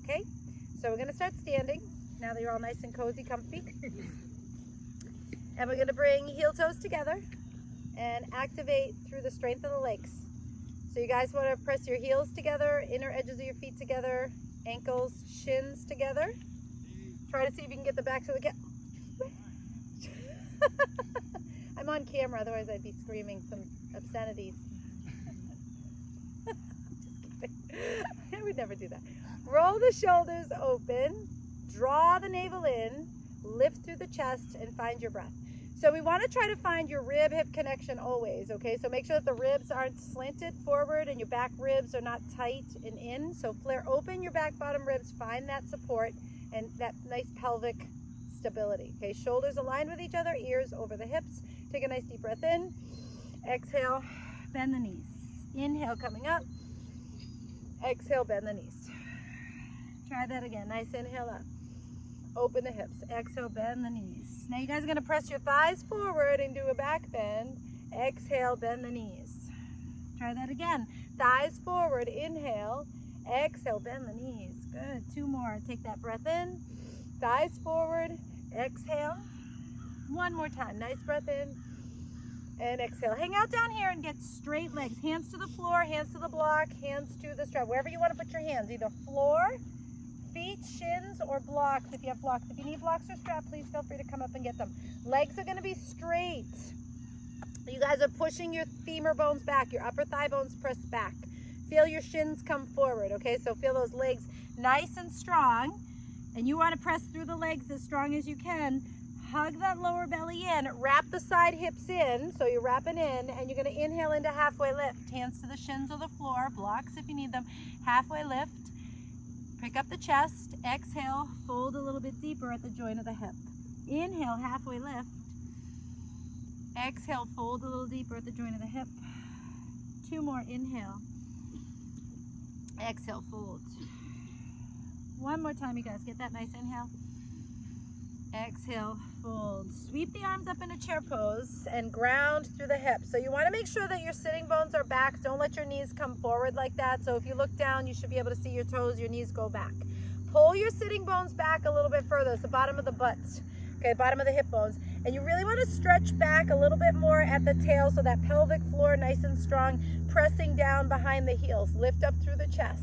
okay? So we're gonna start standing, now that you're all nice and cozy, comfy. And we're gonna bring heel toes together and activate through the strength of the legs. So you guys wanna press your heels together, inner edges of your feet together, ankles, shins together. Try to see if you can get the backs of the I'm on camera, otherwise I'd be screaming some obscenities. Just kidding. I would never do that. Roll the shoulders open, draw the navel in, lift through the chest, and find your breath. So we want to try to find your rib-hip connection always, okay? So make sure that the ribs aren't slanted forward and your back ribs are not tight and in. So flare open your back bottom ribs, find that support and that nice pelvic stability, okay? Shoulders aligned with each other, ears over the hips. Take a nice deep breath in. Exhale, bend the knees. Inhale, coming up. Exhale, bend the knees. Try that again. Nice inhale up. Open the hips. Exhale, bend the knees. Now you guys are going to press your thighs forward and do a back bend. Exhale, bend the knees. Try that again. Thighs forward. Inhale. Exhale, bend the knees. Good. 2 more. Take that breath in. Thighs forward. Exhale. 1 more time. Nice breath in. And exhale. Hang out down here and get straight legs. Hands to the floor, hands to the block, hands to the strap. Wherever you want to put your hands. Either floor, feet, shins, or blocks if you have blocks. If you need blocks or strap, please feel free to come up and get them. Legs are going to be straight. You guys are pushing your femur bones back. Your upper thigh bones press back. Feel your shins come forward, okay? So feel those legs nice and strong. And you want to press through the legs as strong as you can. Hug that lower belly in, wrap the side hips in, so you're wrapping in, and you're going to inhale into halfway lift. Hands to the shins or the floor, blocks if you need them. Halfway lift, pick up the chest, exhale, fold a little bit deeper at the joint of the hip. Inhale, halfway lift. Exhale, fold a little deeper at the joint of the hip. 2 more, inhale. Exhale, fold. 1 more time, you guys, get that nice inhale. Exhale, fold. Sweep the arms up into chair pose and ground through the hips. So you want to make sure that your sitting bones are back. Don't let your knees come forward like that. So if you look down, you should be able to see your toes, your knees go back. Pull your sitting bones back a little bit further. It's the bottom of the butt, okay, bottom of the hip bones. And you really want to stretch back a little bit more at the tail so that pelvic floor nice and strong, pressing down behind the heels. Lift up through the chest.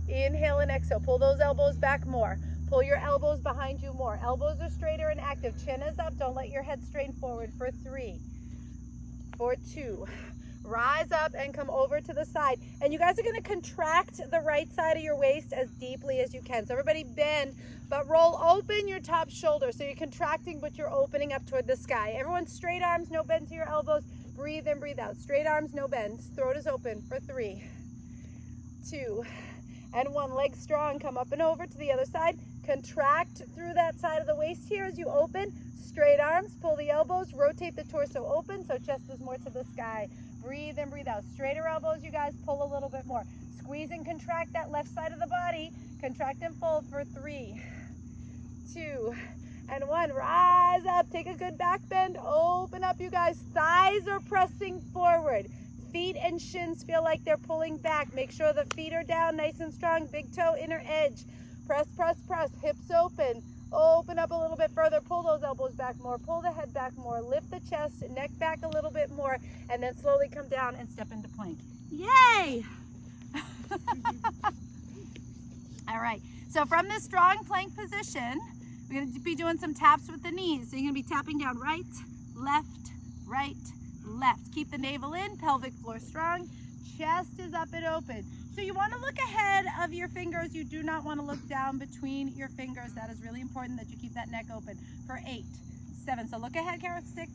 Inhale and exhale. Pull those elbows back more. Pull your elbows behind you more. Elbows are straighter and active. Chin is up. Don't let your head strain forward for 3, for 2. Rise up and come over to the side. And you guys are going to contract the right side of your waist as deeply as you can. So everybody bend, but roll open your top shoulder. So you're contracting, but you're opening up toward the sky. Everyone straight arms, no bend to your elbows. Breathe in, breathe out. Straight arms, no bend. Throat is open for 3, 2, and 1. Leg strong. Come up and over to the other side. Contract through that side of the waist here as you open. Straight arms, pull the elbows, rotate the torso open so chest is more to the sky. Breathe in, breathe out. Straighter elbows, you guys, pull a little bit more. Squeeze and contract that left side of the body. Contract and fold for 3, 2, and 1. Rise up. Take a good back bend. Open up, you guys. Thighs are pressing forward. Feet and shins feel like they're pulling back. Make sure the feet are down nice and strong. Big toe, inner edge. Press, press, press. Hips open. Open up a little bit further. Pull those elbows back more. Pull the head back more. Lift the chest, neck back a little bit more. And then slowly come down and step into plank. Yay! All right. So from this strong plank position, we're going to be doing some taps with the knees. So you're going to be tapping down right, left, right, left. Keep the navel in, pelvic floor strong. Chest is up and open. So you want to look ahead of your fingers. You do not want to look down between your fingers. That is really important that you keep that neck open for 8, 7. So look ahead, Kara. 6,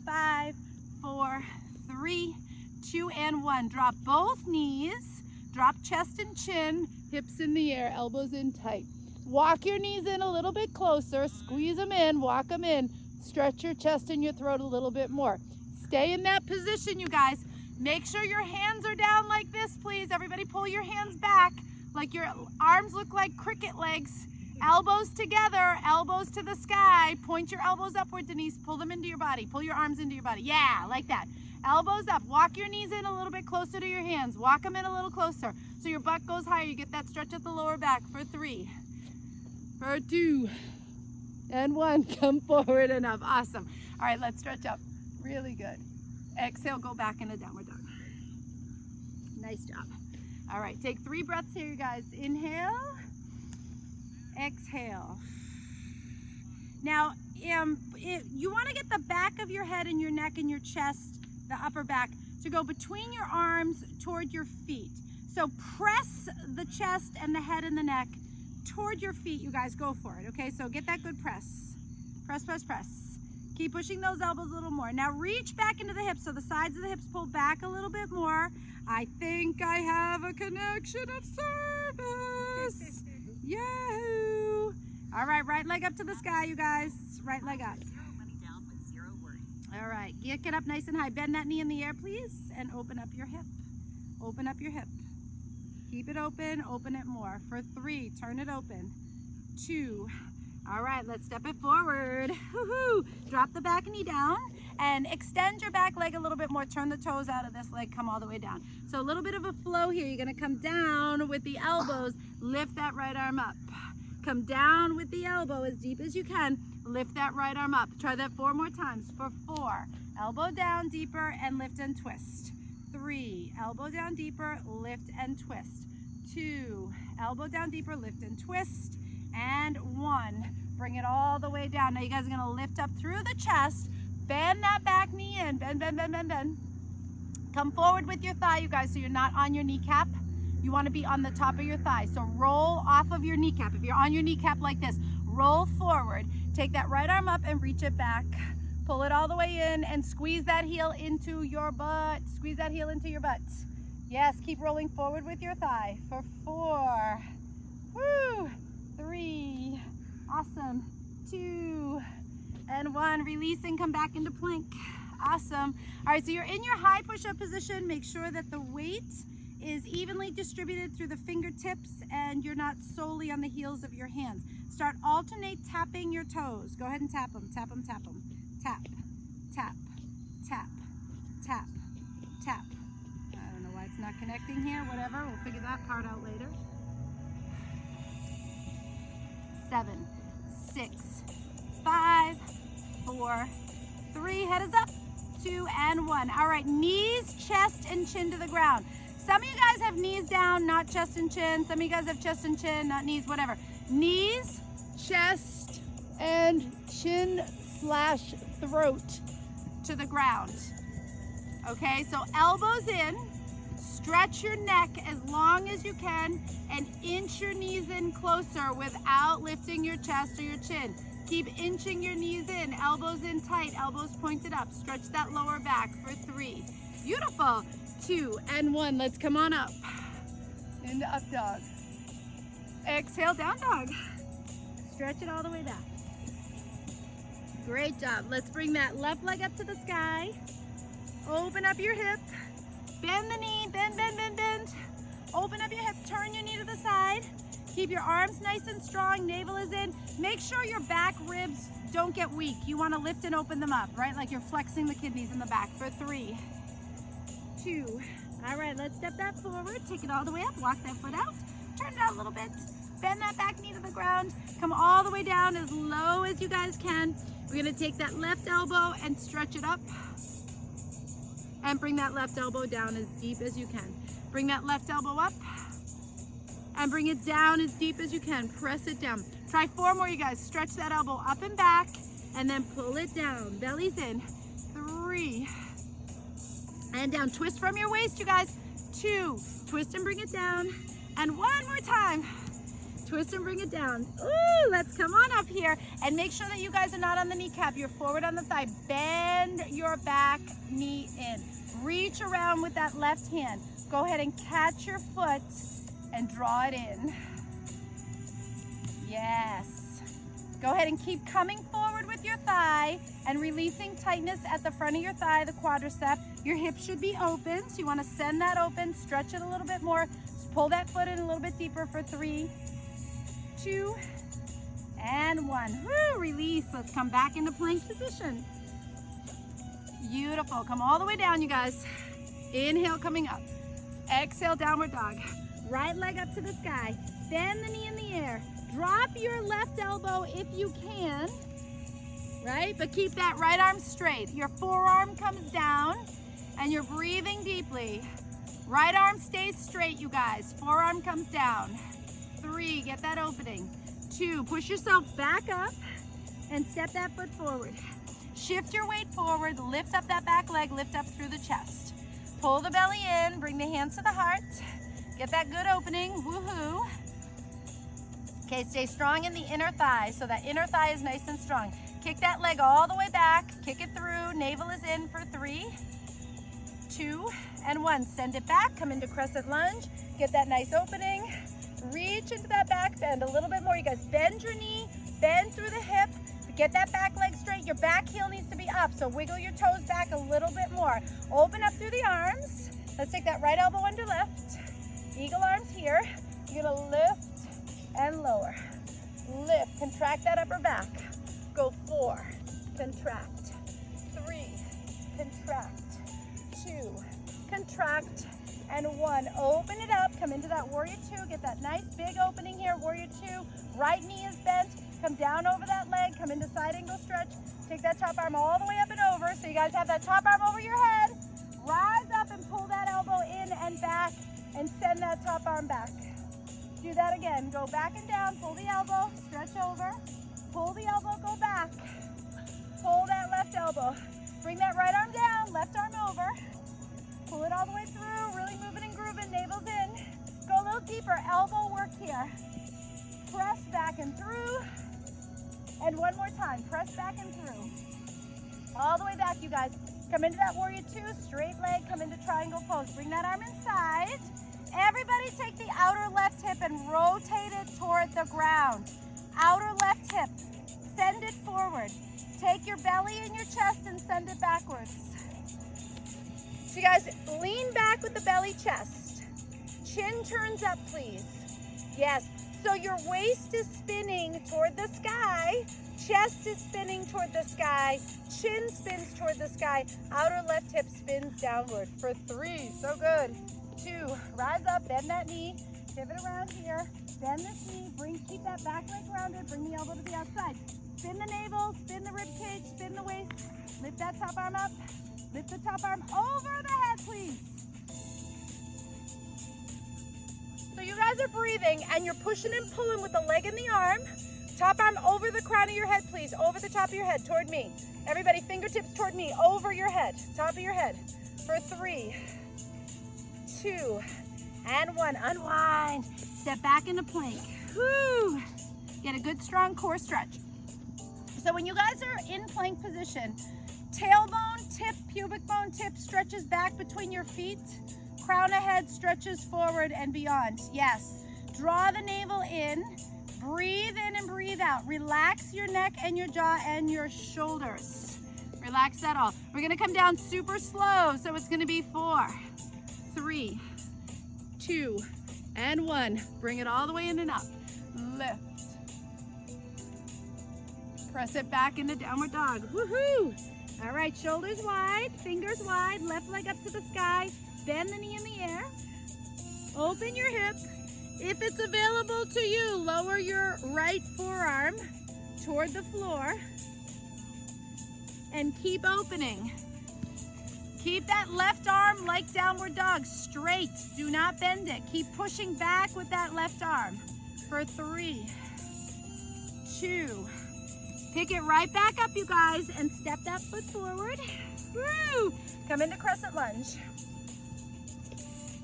5, 4, 3, 2, and 1. Drop both knees. Drop chest and chin. Hips in the air. Elbows in tight. Walk your knees in a little bit closer. Squeeze them in. Walk them in. Stretch your chest and your throat a little bit more. Stay in that position, you guys. Make sure your hands are down like this, please. Everybody pull your hands back like your arms look like cricket legs. Elbows together, elbows to the sky. Point your elbows upward, Denise. Pull them into your body. Pull your arms into your body. Yeah, like that. Elbows up. Walk your knees in a little bit closer to your hands. Walk them in a little closer so your butt goes higher. You get that stretch at the lower back for 3, for 2, and 1. Come forward and up. Awesome. All right, let's stretch up. Really good. Exhale, go back into downward dog. Nice job. All right, take 3 breaths here, you guys. Inhale, exhale. Now, you want to get the back of your head and your neck and your chest, the upper back, to go between your arms toward your feet. So press the chest and the head and the neck toward your feet, you guys. Go for it, okay? So get that good press. Press, press, press. Keep pushing those elbows a little more. Now reach back into the hips, so the sides of the hips pull back a little bit more. I think I have a connection of service. Yahoo! All right, right leg up to the sky, you guys. Right leg up. All right, get up nice and high. Bend that knee in the air, please, and open up your hip. Open up your hip. Keep it open, open it more. For 3, turn it open. 2. All right, let's step it forward. Woohoo! Drop the back knee down and extend your back leg a little bit more. Turn the toes out of this leg, come all the way down. So a little bit of a flow here. You're gonna come down with the elbows, lift that right arm up. Come down with the elbow as deep as you can. Lift that right arm up. Try that 4 more times. For 4, elbow down deeper and lift and twist. 3, elbow down deeper, lift and twist. 2, elbow down deeper, lift and twist. And 1, bring it all the way down. Now you guys are gonna lift up through the chest, bend that back knee in, bend, bend, bend, bend, bend. Come forward with your thigh, you guys, so you're not on your kneecap. You wanna be on the top of your thigh. So roll off of your kneecap. If you're on your kneecap like this, roll forward. Take that right arm up and reach it back. Pull it all the way in and squeeze that heel into your butt. Squeeze that heel into your butt. Yes, keep rolling forward with your thigh. For 4, woo, 3, awesome, 2, and 1. Release and come back into plank. Awesome. All right, so you're in your high push-up position. Make sure that the weight is evenly distributed through the fingertips and you're not solely on the heels of your hands. Start alternate tapping your toes. Go ahead and tap them, tap them, tap them. Tap, tap, tap, tap, tap. I don't know why it's not connecting here. Whatever, we'll figure that part out later. 7, 6, 5, 4, 3, head is up, 2, and 1. All right, knees, chest, and chin to the ground. Some of you guys have knees down, not chest and chin. Some of you guys have chest and chin, not knees, whatever. Knees, chest, and chin/throat to the ground. Okay, so elbows in, stretch your neck as long as you can, and inch your knees in closer without lifting your chest or your chin. Keep inching your knees in, elbows in tight, elbows pointed up. Stretch that lower back for 3. Beautiful. 2 and 1. Let's come on up into up dog. Exhale, down dog. Stretch it all the way down. Great job. Let's bring that left leg up to the sky. Open up your hip. Bend the knee. Bend, bend, bend, bend. Open up your hip. Turn your knee to the side. Keep your arms nice and strong. Navel is in. Make sure your back ribs don't get weak. You want to lift and open them up, right? Like you're flexing the kidneys in the back for 3, 2. All right, let's step that forward. Take it all the way up. Walk that foot out. Turn it out a little bit. Bend that back knee to the ground. Come all the way down as low as you guys can. We're going to take that left elbow and stretch it up. And bring that left elbow down as deep as you can. Bring that left elbow up. And bring it down as deep as you can. Press it down. Try 4 more, you guys. Stretch that elbow up and back. And then pull it down. Belly's in. 3. And down. Twist from your waist, you guys. 2. Twist and bring it down. And 1 more time. Twist and bring it down. Ooh, let's come on up here. And make sure that you guys are not on the kneecap. You're forward on the thigh. Bend your back knee in. Reach around with that left hand. Go ahead and catch your foot and draw it in. Yes. Go ahead and keep coming forward with your thigh and releasing tightness at the front of your thigh, the quadricep. Your hips should be open, so you want to send that open, stretch it a little bit more. Just pull that foot in a little bit deeper for 3, 2, and 1. Woo, release. Let's come back into plank position. Beautiful. Come all the way down, you guys. Inhale, coming up. Exhale, downward dog. Right leg up to the sky. Bend the knee in the air. Drop your left elbow if you can, right? But keep that right arm straight. Your forearm comes down and you're breathing deeply. Right arm stays straight, you guys. Forearm comes down. 3, get that opening. 2, push yourself back up and step that foot forward. Shift your weight forward, lift up that back leg, lift up through the chest. Pull the belly in, bring the hands to the heart. Get that good opening, woohoo. Okay, stay strong in the inner thigh, so that inner thigh is nice and strong. Kick that leg all the way back, kick it through, navel is in for 3, 2, and 1. Send it back, come into crescent lunge, get that nice opening. Reach into that back bend a little bit more. You guys bend your knee, bend through the hip, get that back leg straight. Your back heel needs to be up, so wiggle your toes back a little bit more. Open up through the arms. Let's take that right elbow under lift. Eagle arms here. You're gonna lift and lower. Lift, contract that upper back. Go 4, contract. 3, contract. 2, contract. And 1, open it up, come into that warrior 2, get that nice big opening here, warrior 2, right knee is bent, come down over that leg, come into side angle stretch, take that top arm all the way up and over, so you guys have that top arm over your head, rise up and pull that elbow in and back, and send that top arm back. Do that again, go back and down, pull the elbow, stretch over, pull the elbow, go back, pull that left elbow, bring that right arm down, left arm over, pull it all the way through, really moving and grooving, navel's in. Go a little deeper, elbow work here. Press back and through. And one more time, press back and through. All the way back, you guys. Come into that warrior 2, straight leg, come into triangle pose. Bring that arm inside. Everybody take the outer left hip and rotate it toward the ground. Outer left hip, send it forward. Take your belly in your chest and send it backwards. So you guys, lean back with the belly chest. Chin turns up, please. Yes, so your waist is spinning toward the sky. Chest is spinning toward the sky. Chin spins toward the sky. Outer left hip spins downward for 3. So good. 2, rise up, bend that knee. Pivot around here. Bend this knee. Keep that back leg rounded. Bring the elbow to the outside. Spin the navel, spin the rib cage, spin the waist. Lift that top arm up. Lift the top arm over the head, please. So you guys are breathing and you're pushing and pulling with the leg and the arm. Top arm over the crown of your head, please. Over the top of your head, toward me. Everybody, fingertips toward me, over your head, top of your head. For 3, 2, and 1. Unwind. Step back into plank. Woo! Get a good strong core stretch. So when you guys are in plank position, tailbone tip, pubic bone tip stretches back between your feet. Crown of head stretches forward and beyond. Yes. Draw the navel in. Breathe in and breathe out. Relax your neck and your jaw and your shoulders. Relax that all. We're going to come down super slow. So it's going to be 4, 3, 2, and 1. Bring it all the way in and up. Lift. Press it back into downward dog. Woohoo! All right, shoulders wide, fingers wide, left leg up to the sky. Bend the knee in the air. Open your hip. If it's available to you, lower your right forearm toward the floor and keep opening. Keep that left arm like downward dog straight. Do not bend it. Keep pushing back with that left arm for 3, 2. Pick it right back up, you guys, and step that foot forward. Woo! Come into crescent lunge.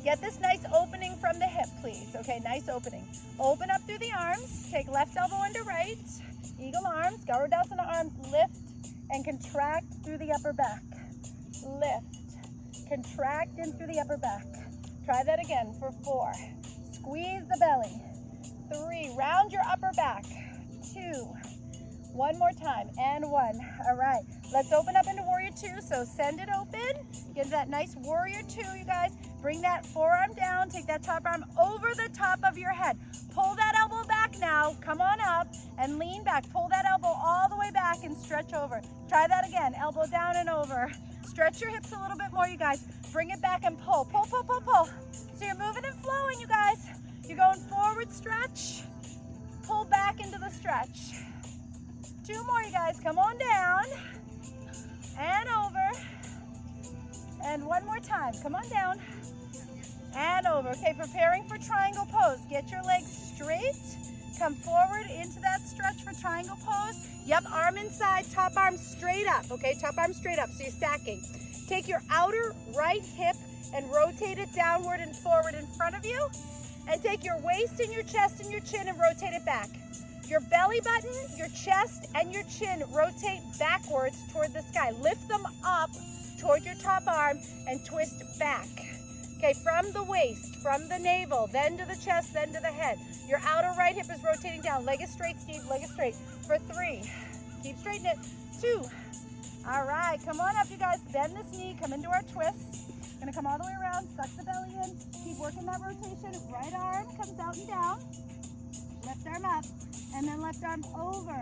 Get this nice opening from the hip, please. Okay, nice opening. Open up through the arms. Take left elbow under right. Eagle arms, Garudasana arms. Lift and contract through the upper back. Lift. Contract in through the upper back. Try that again for 4. Squeeze the belly. 3. Round your upper back. 2. One more time, and 1. All right, let's open up into warrior 2. So send it open. Get that nice warrior 2, you guys. Bring that forearm down. Take that top arm over the top of your head. Pull that elbow back now. Come on up and lean back. Pull that elbow all the way back and stretch over. Try that again. Elbow down and over. Stretch your hips a little bit more, you guys. Bring it back and pull, pull, pull, pull, pull. So you're moving and flowing, you guys. You're going forward, stretch, pull back into the stretch. 2 more, you guys. Come on down and over. And 1 more time. Come on down and over. Okay, preparing for triangle pose. Get your legs straight. Come forward into that stretch for triangle pose. Yep, arm inside, top arm straight up. Okay, top arm straight up, so you're stacking. Take your outer right hip and rotate it downward and forward in front of you. And take your waist and your chest and your chin and rotate it back. Your belly button, your chest, and your chin rotate backwards toward the sky. Lift them up toward your top arm and twist back. Okay, from the waist, from the navel, then to the chest, then to the head. Your outer right hip is rotating down. Leg is straight, Steve, leg is straight. For 3, keep straightening it. 2, all right, come on up, you guys. Bend this knee, come into our twist. Gonna come all the way around, suck the belly in. Keep working that rotation. Right arm comes out and down. Left arm up, and then left arm over.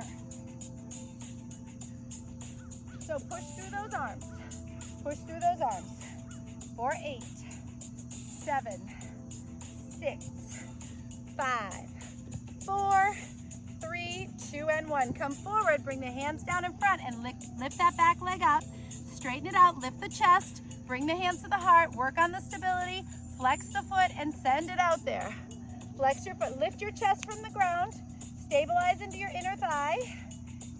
So push through those arms. Push through those arms. For 8, 7, 6, 5, 4, 3, 2, and 1. Come forward, bring the hands down in front and lift that back leg up. Straighten it out, lift the chest, bring the hands to the heart, work on the stability, flex the foot and send it out there. Flex your foot, lift your chest from the ground, stabilize into your inner thigh.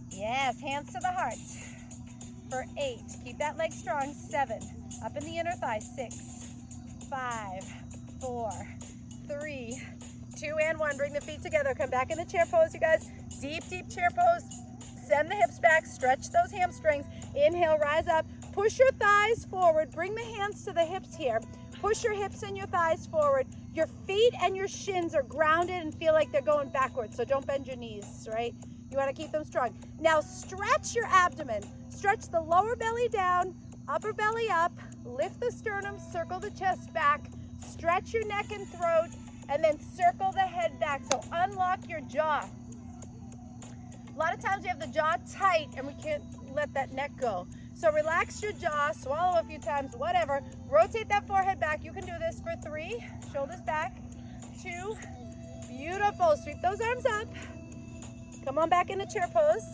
Yes, hands to the heart. For 8, keep that leg strong. 7, up in the inner thigh. 6, 5, 4, 3, 2, and 1. Bring the feet together. Come back in the chair pose, you guys. Deep, deep chair pose. Send the hips back. Stretch those hamstrings. Inhale, rise up. Push your thighs forward. Bring the hands to the hips here. Push your hips and your thighs forward. Your feet and your shins are grounded and feel like they're going backwards, so don't bend your knees, right? You want to keep them strong. Now stretch your abdomen. Stretch the lower belly down, upper belly up. Lift the sternum, circle the chest back. Stretch your neck and throat, and then circle the head back. So unlock your jaw. A lot of times we have the jaw tight and we can't let that neck go. So relax your jaw, swallow a few times, whatever. Rotate that forehead back. You can do this for 3, shoulders back. 2, beautiful. Sweep those arms up. Come on back into chair pose.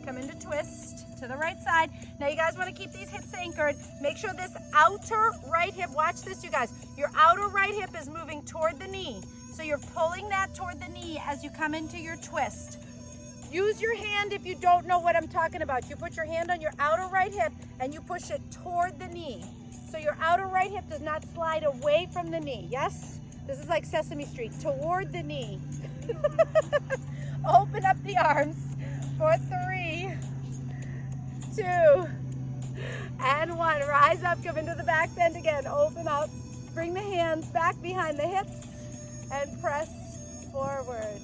Come into twist to the right side. Now you guys want to keep these hips anchored. Make sure this outer right hip, watch this you guys, your outer right hip is moving toward the knee. So you're pulling that toward the knee as you come into your twist. Use your hand if you don't know what I'm talking about. You put your hand on your outer right hip and you push it toward the knee. So your outer right hip does not slide away from the knee. Yes? This is like Sesame Street, toward the knee. Open up the arms for 3, 2, and 1. Rise up, come into the back bend again. Open up. Bring the hands back behind the hips and press forward.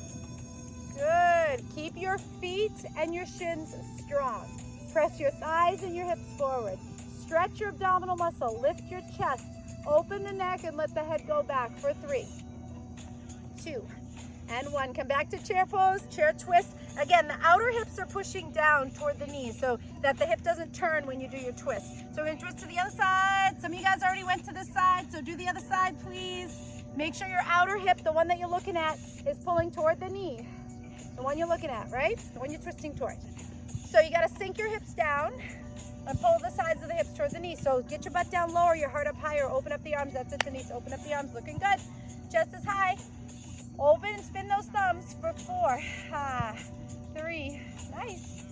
Good. Keep your feet and your shins strong. Press your thighs and your hips forward. Stretch your abdominal muscle. Lift your chest. Open the neck and let the head go back for 3, 2, and 1. Come back to chair pose, chair twist. Again, the outer hips are pushing down toward the knees so that the hip doesn't turn when you do your twist. So we're going to twist to the other side. Some of you guys already went to this side, so do the other side, please. Make sure your outer hip, the one that you're looking at, is pulling toward the knee. The one you're looking at, right? The one you're twisting toward. So you got to sink your hips down and pull the sides of the hips toward the knee. So get your butt down lower, your heart up higher. Open up the arms. That's it, Denise. Open up the arms. Looking good. Chest is high. Open and spin those thumbs for 4, 3, nice,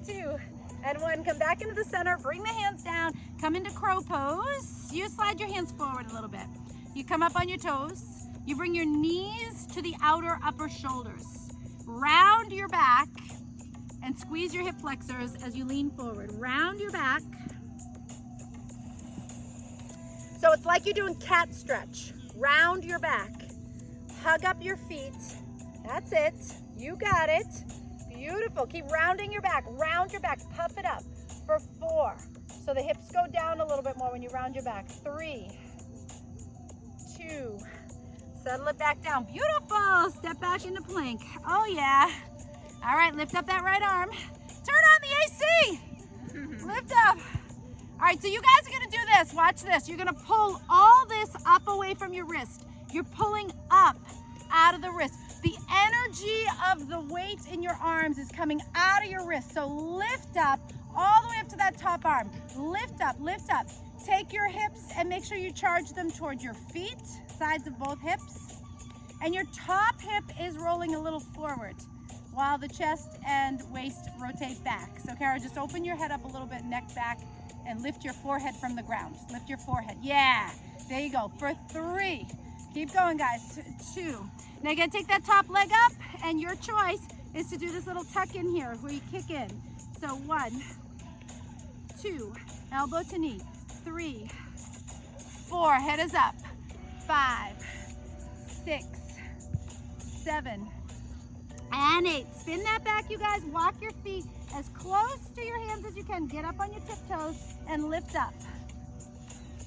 2, and 1. Come back into the center. Bring the hands down. Come into crow pose. You slide your hands forward a little bit. You come up on your toes. You bring your knees to the outer upper shoulders. Round your back and squeeze your hip flexors as you lean forward. Round your back. So it's like you're doing cat stretch. Round your back. Hug up your feet. That's it. You got it. Beautiful. Keep rounding your back. Round your back. Puff it up for 4. So the hips go down a little bit more when you round your back. 3, 2, settle it back down. Beautiful. Step back into plank. Oh, yeah. All right, lift up that right arm. Turn on the AC. Lift up. All right, so you guys are gonna do this. Watch this. You're gonna pull all this up away from your wrist. You're pulling up out of the wrist. The energy of the weight in your arms is coming out of your wrist. So lift up all the way up to that top arm. Lift up, lift up. Take your hips and make sure you charge them towards your feet, sides of both hips. And your top hip is rolling a little forward while the chest and waist rotate back. So Kara, just open your head up a little bit, neck back, and lift your forehead from the ground. Lift your forehead. Yeah, there you go. For 3. Keep going, guys. 2. Now you gotta take that top leg up, and your choice is to do this little tuck in here where you kick in. So 1, 2, elbow to knee. 3, 4, head is up. 5, 6, 7, and 8. Spin that back, you guys. Walk your feet as close to your hands as you can. Get up on your tiptoes and lift up.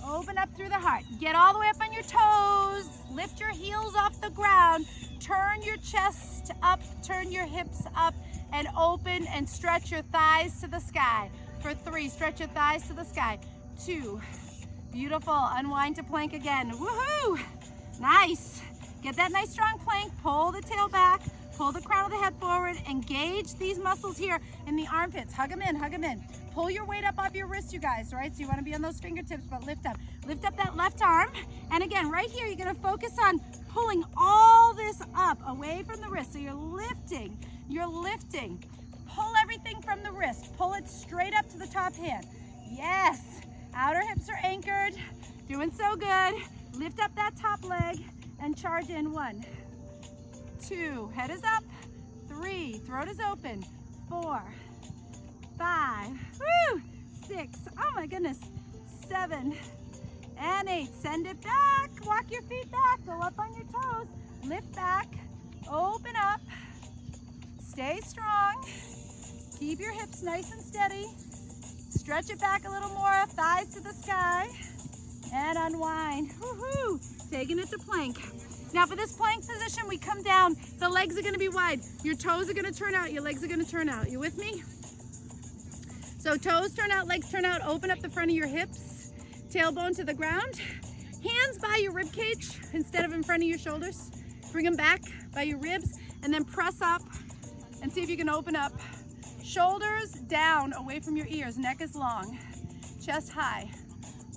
Open up through the heart. Get all the way up on your toes. Lift your heels off the ground. Turn your chest up, turn your hips up, and open and stretch your thighs to the sky. For 3, stretch your thighs to the sky. 2, beautiful. Unwind to plank again. Woohoo! Nice. Get that nice strong plank. Pull the tail back. Pull the crown of the head forward. Engage these muscles here in the armpits. Hug them in, hug them in. Pull your weight up off your wrist, you guys, right? So you want to be on those fingertips, but lift up. Lift up that left arm. And again, right here, you're going to focus on pulling all this up away from the wrist. So you're lifting. You're lifting. Pull everything from the wrist. Pull it straight up to the top hand. Yes. Outer hips are anchored. Doing so good. Lift up that top leg and charge in. 1, 2, head is up. 3, throat is open. 4, 5, woo, 6, oh my goodness, 7, and 8. Send it back. Walk your feet back. Go up on your toes. Lift back. Open up. Stay strong. Keep your hips nice and steady. Stretch it back a little more. Thighs to the sky. And unwind. Woohoo! Taking it to plank. Now for this plank position, we come down. The legs are going to be wide. Your toes are going to turn out. Your legs are going to turn out. You with me? So toes turn out, legs turn out. Open up the front of your hips. Tailbone to the ground. Hands by your rib cage instead of in front of your shoulders. Bring them back by your ribs and then press up and see if you can open up. Shoulders down away from your ears. Neck is long. Chest high.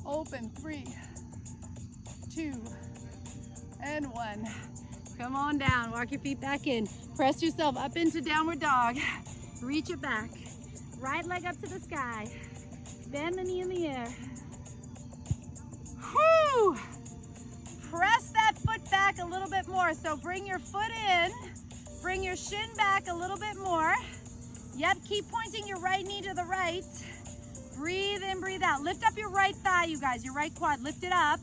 Open. 3, 2, and 1. Come on down. Walk your feet back in. Press yourself up into downward dog. Reach it back. Right leg up to the sky. Bend the knee in the air. Whew! Press that foot back a little bit more. So bring your foot in. Bring your shin back a little bit more. Yep, keep pointing your right knee to the right. Breathe in, breathe out. Lift up your right thigh, you guys, your right quad. Lift it up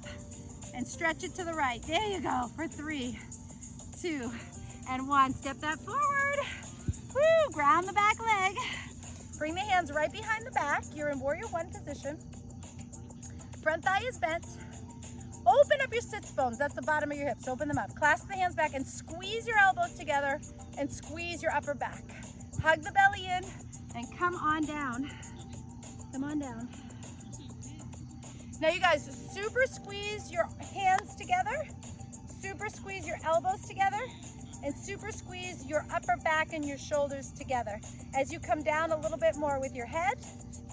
and stretch it to the right. There you go. For 3, 2, and 1. Step that forward. Woo! Ground the back leg. Bring the hands right behind the back. You're in warrior 1 position. Front thigh is bent. Open up your sits bones. That's the bottom of your hips. Open them up. Clasp the hands back and squeeze your elbows together and squeeze your upper back. Hug the belly in and come on down. Come on down. Now you guys, super squeeze your hands together. Super squeeze your elbows together. And super squeeze your upper back and your shoulders together. As you come down a little bit more with your head,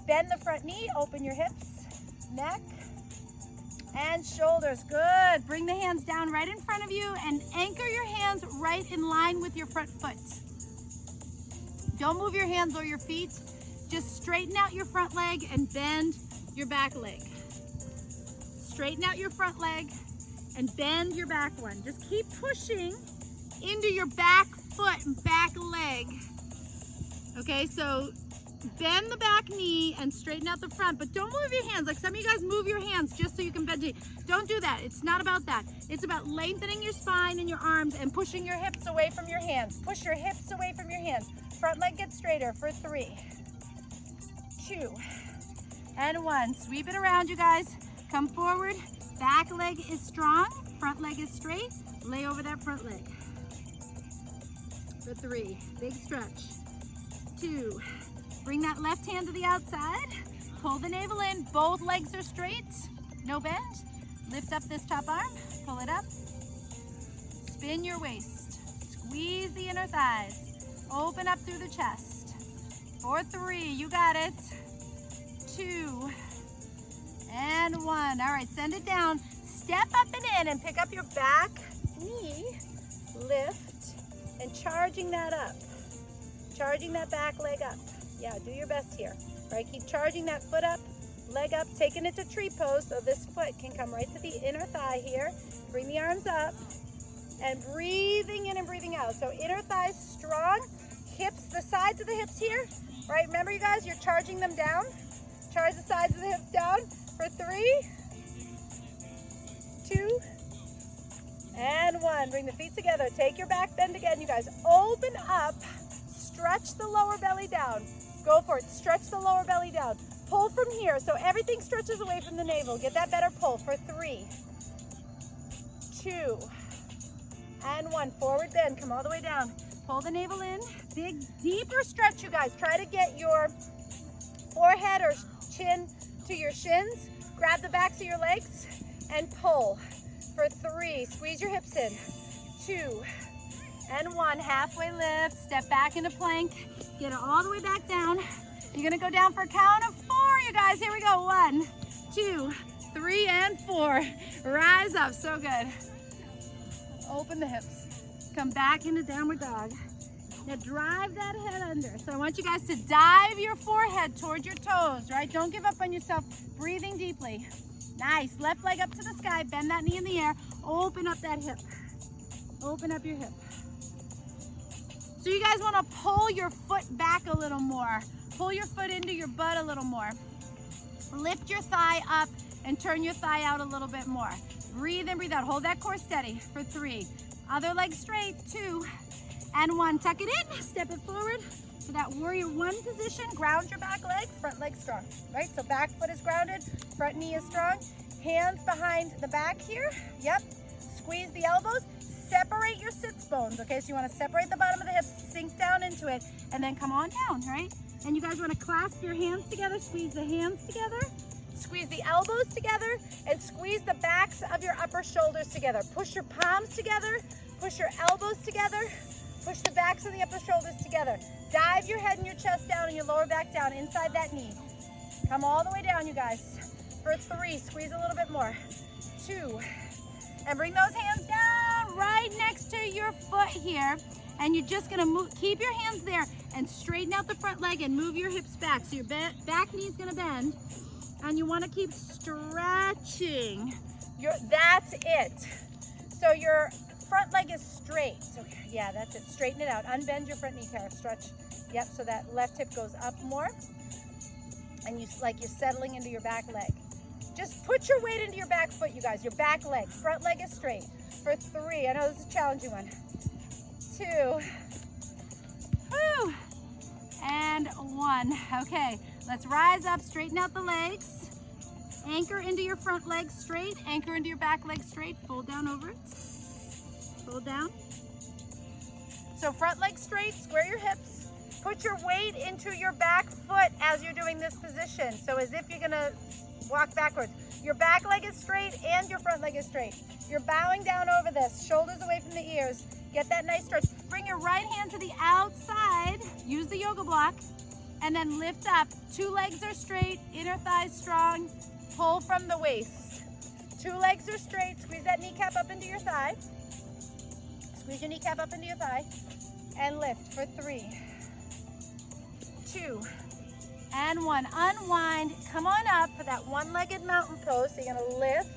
bend the front knee, open your hips, neck, and shoulders. Good. Bring the hands down right in front of you and anchor your hands right in line with your front foot. Don't move your hands or your feet. Just straighten out your front leg and bend your back leg. Straighten out your front leg and bend your back one. Just keep pushing into your back foot and back leg. Okay, so bend the back knee and straighten out the front, but don't move your hands. Like some of you guys move your hands just so you can bend it. Don't do that. It's not about that. It's about lengthening your spine and your arms and pushing your hips away from your hands. Push your hips away from your hands. Front leg gets straighter for 3, 2, and 1. Sweep it around, you guys. Come forward. Back leg is strong. Front leg is straight. Lay over that front leg. For 3, big stretch. 2, bring that left hand to the outside. pull the navel in. Both legs are straight, no bend. Lift up this top arm, pull it up. Spin your waist. Squeeze the inner thighs. Open up through the chest. For 3, you got it. 2, and 1. All right, send it down. Step up and in and pick up your back knee. Lift and charging that up. Charging that back leg up. Yeah, do your best here. All right, keep charging that foot up, leg up, taking it to tree pose so this foot can come right to the inner thigh here. Bring the arms up and breathing in and breathing out. So inner thighs strong, hips, the sides of the hips here, right? Remember you guys, you're charging them down. Charge the sides of the hips down for 3, 2, and 1. Bring the feet together. Take your back bend again, you guys. Open up, stretch the lower belly down. Go for it. Stretch the lower belly down. Pull from here so everything stretches away from the navel. Get that better pull for 3, 2, and 1. Forward bend. Come all the way down. Pull the navel in. Big, deeper stretch, you guys. Try to get your forehead or chin to your shins. Grab the backs of your legs and pull for 3. Squeeze your hips in. 2, and 1. Halfway lift. Step back into plank. Get it all the way back down. You're gonna go down for a count of 4, you guys. Here we go. 1, 2, 3, and 4. Rise up. So good. Open the hips. Come back into downward dog. Now drive that head under. So I want you guys to dive your forehead toward your toes, right? Don't give up on yourself. Breathing deeply. Nice. Left leg up to the sky. Bend that knee in the air. Open up that hip. Open up your hip. So you guys want to pull your foot back a little more. Pull your foot into your butt a little more. Lift your thigh up and turn your thigh out a little bit more. Breathe in, breathe out. Hold that core steady for 3. Other leg straight. 2, and 1. Tuck it in. Step it forward to that warrior 1 position. Ground your back leg. Front leg strong. Right? So back foot is grounded. Front knee is strong. Hands behind the back here. Yep. Squeeze the elbows. Separate your sits bones, okay? So you want to separate the bottom of the hips, sink down into it, and then come on down, right? And you guys want to clasp your hands together, squeeze the hands together, squeeze the elbows together, and squeeze the backs of your upper shoulders together. Push your palms together, push your elbows together, push the backs of the upper shoulders together. Dive your head and your chest down and your lower back down inside that knee. Come all the way down, you guys. For 3, squeeze a little bit more. 2, and bring those hands down right next to your foot here. And you're just gonna move, keep your hands there and straighten out the front leg and move your hips back. So your back knee is gonna bend. And you wanna keep stretching. That's it. So your front leg is straight. So yeah, that's it. Straighten it out. Unbend your front kneecap. Stretch. Yep, so that left hip goes up more. And you're settling into your back leg. Just put your weight into your back foot, you guys. Your back leg. Front leg is straight. For 3. I know this is a challenging one. 2. Woo. And 1. Okay, let's rise up. Straighten out the legs. Anchor into your front leg straight. Anchor into your back leg straight. Fold down over it. Fold down. So front leg straight. Square your hips. Put your weight into your back foot as you're doing this position. So as if you're gonna walk backwards. Your back leg is straight and your front leg is straight. You're bowing down over this, shoulders away from the ears. Get that nice stretch. Bring your right hand to the outside. Use the yoga block. And then lift up. 2 legs are straight, inner thighs strong. Pull from the waist. 2 legs are straight. Squeeze that kneecap up into your thigh. Squeeze your kneecap up into your thigh. And lift for 3, 2, and 1. Unwind. Come on up for that one-legged mountain pose. So you're going to lift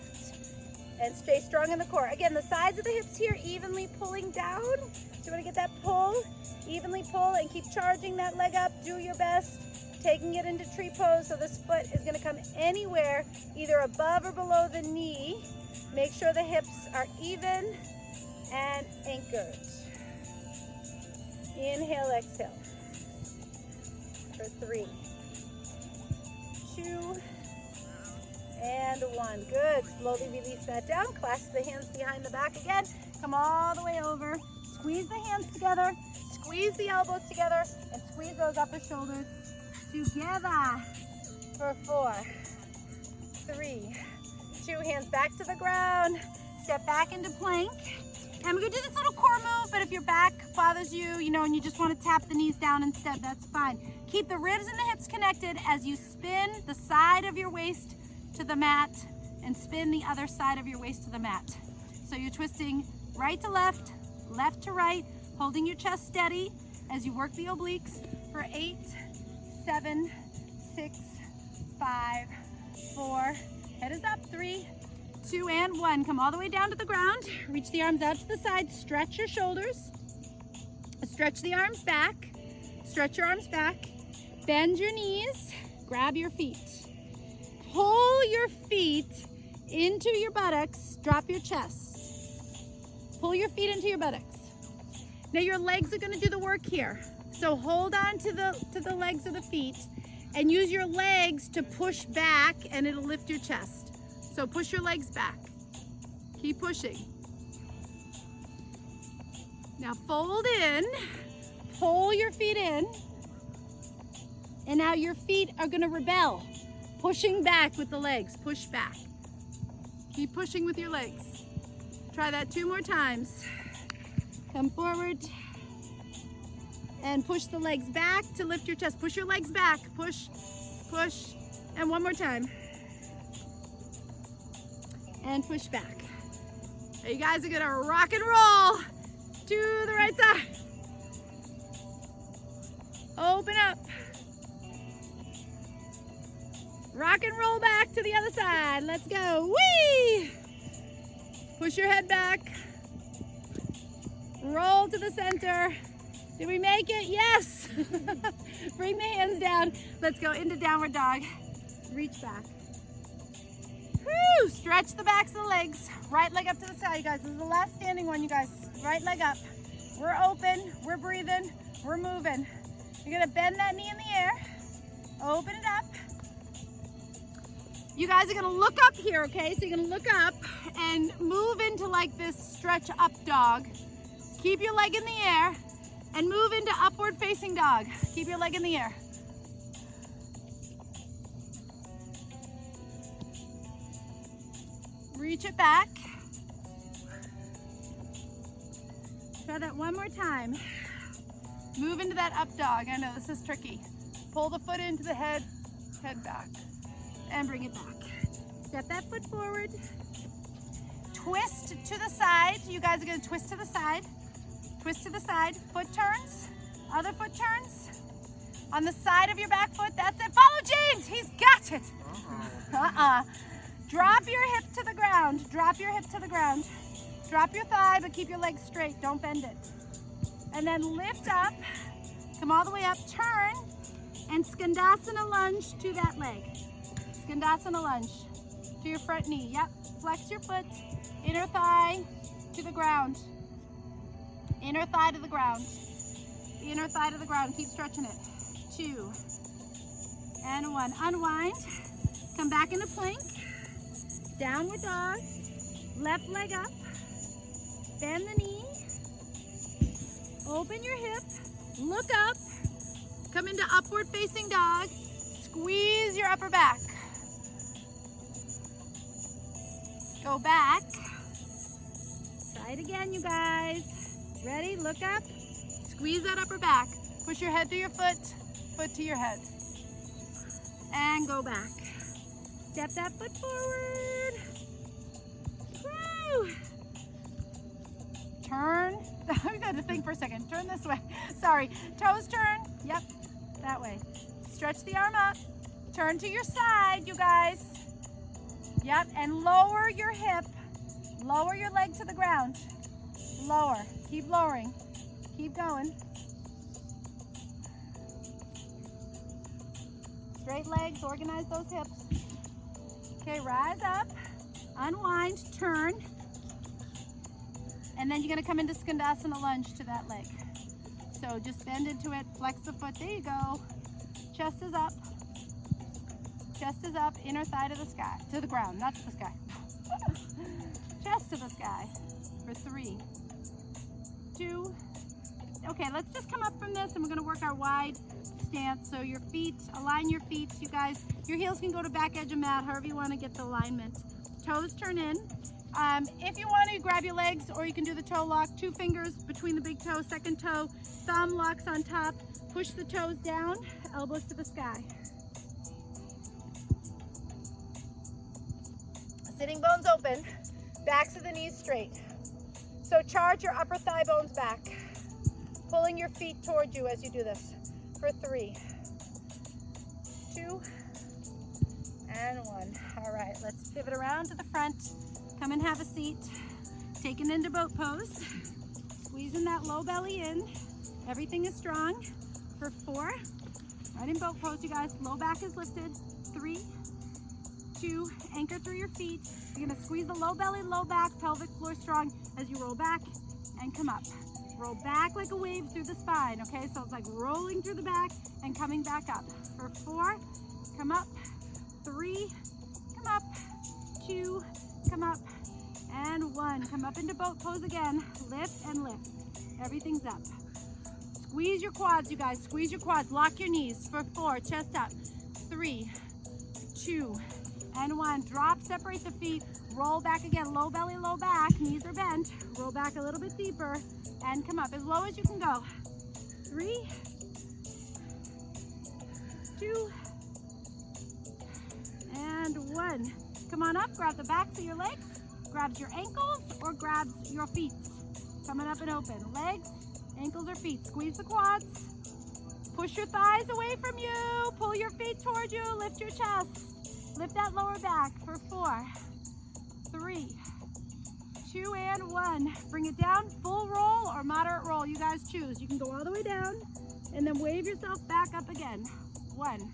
and stay strong in the core. Again, the sides of the hips here evenly pulling down. So you want to get that pull, evenly pull, and keep charging that leg up. Do your best. Taking it into tree pose. So this foot is going to come anywhere, either above or below the knee. Make sure the hips are even and anchored. Inhale, exhale. For 3, 2, and 1. Good. Slowly release that down. Clasp the hands behind the back again. Come all the way over. Squeeze the hands together. Squeeze the elbows together. And squeeze those upper shoulders together. for 4, 3, 2, hands back to the ground. Step back into plank. And we're gonna do this little core move, but if your back bothers you, you know, and you just wanna tap the knees down instead, that's fine. Keep the ribs and the hips connected as you spin the side of your waist to the mat and spin the other side of your waist to the mat. So you're twisting right to left, left to right, holding your chest steady as you work the obliques for 8, 7, 6, 5, 4, head is up, 3, 2, and 1. Come all the way down to the ground. Reach the arms out to the side. Stretch your shoulders. Stretch the arms back. Stretch your arms back. Bend your knees. Grab your feet. Pull your feet into your buttocks. Drop your chest. Pull your feet into your buttocks. Now your legs are going to do the work here. So hold on to the legs of the feet and use your legs to push back, and it'll lift your chest. So push your legs back. Keep pushing. Now fold in, pull your feet in, and now your feet are gonna rebel. Pushing back with the legs, push back. Keep pushing with your legs. Try that 2 more times. Come forward and push the legs back to lift your chest. Push your legs back, push, push, and 1 more time. And push back. Now you guys are gonna rock and roll to the right side. Open up. Rock and roll back to the other side. Let's go. Whee! Push your head back. Roll to the center. Did we make it? Yes! Bring the hands down. Let's go into downward dog. Reach back. Woo! Stretch the backs of the legs. Right leg up to the side, you guys. This is the last standing one, you guys. Right leg up. We're open. We're breathing. We're moving. You're going to bend that knee in the air. Open it up. You guys are going to look up here, okay? So you're going to look up and move into like this stretch up dog. Keep your leg in the air and move into upward facing dog. Keep your leg in the air. Reach it back. Try that 1 more time. Move into that up dog. I know this is tricky. Pull the foot into the head, head back, and bring it back. Step that foot forward. Twist to the side. You guys are going to twist to the side. Twist to the side. Foot turns. Other foot turns. On the side of your back foot. That's it. Follow James. He's got it. Drop your hip to the ground. Drop your hip to the ground. Drop your thigh, but keep your legs straight. Don't bend it. And then lift up. Come all the way up. Turn. And Skandasana lunge to that leg. Skandasana lunge to your front knee. Yep. Flex your foot. Inner thigh to the ground. Inner thigh to the ground. Inner thigh to the ground. Keep stretching it. 2 and 1. Unwind. Come back into plank. Downward dog. Left leg up. Bend the knee. Open your hip. Look up. Come into upward facing dog. Squeeze your upper back. Go back. Try it again, you guys. Ready? Look up. Squeeze that upper back. Push your head to your foot, foot to your head. And go back. Step that foot forward. Woo! Turn. I had to think for a second. Turn this way. Sorry. Toes turn. Yep. That way. Stretch the arm up. Turn to your side, you guys. Yep. And lower your hip. Lower your leg to the ground. Lower. Keep lowering. Keep going. Straight legs. Organize those hips. Okay, rise up. Unwind. Turn. And then you're going to come into Skandasana lunge to that leg. So just bend into it. Flex the foot. There you go. Chest is up. Chest is up. Inner thigh to the sky. To the ground. Not to the sky. Chest to the sky. For 3, 2. Okay, let's just come up from this and we're going to work our wide stance. So your feet, align your feet. You guys, your heels can go to back edge of mat, however you want to get the alignment. Toes turn in. If you want to, grab your legs, or you can do the toe lock. 2 fingers between the big toe, second toe, thumb locks on top. Push the toes down, elbows to the sky. Sitting bones open, backs of the knees straight. So charge your upper thigh bones back, pulling your feet toward you as you do this. For 3, 2, and 1. All right, let's pivot around to the front. Come and have a seat. Taking into boat pose. Squeezing that low belly in. Everything is strong. For 4, right in boat pose, you guys. Low back is lifted. 3, 2, anchor through your feet. You're gonna squeeze the low belly, low back, pelvic floor strong as you roll back and come up. Roll back like a wave through the spine, okay? So it's like rolling through the back and coming back up. For 4, come up. 3, come up. 2, come up. And 1, come up into boat pose again. Lift and lift. Everything's up. Squeeze your quads, you guys. Squeeze your quads. Lock your knees. For 4, chest up. 3, 2, and 1. Drop, separate the feet. Roll back again. Low belly, low back. Knees are bent. Roll back a little bit deeper and come up as low as you can go. 3, 2, and 1. Come on up. Grab the backs of your legs. Grabs your ankles or grabs your feet. Coming up and open. Legs, ankles or feet. Squeeze the quads. Push your thighs away from you. Pull your feet toward you. Lift your chest. Lift that lower back for 4, 3, 2, and 1. Bring it down. Full roll or moderate roll. You guys choose. You can go all the way down and then wave yourself back up again. 1.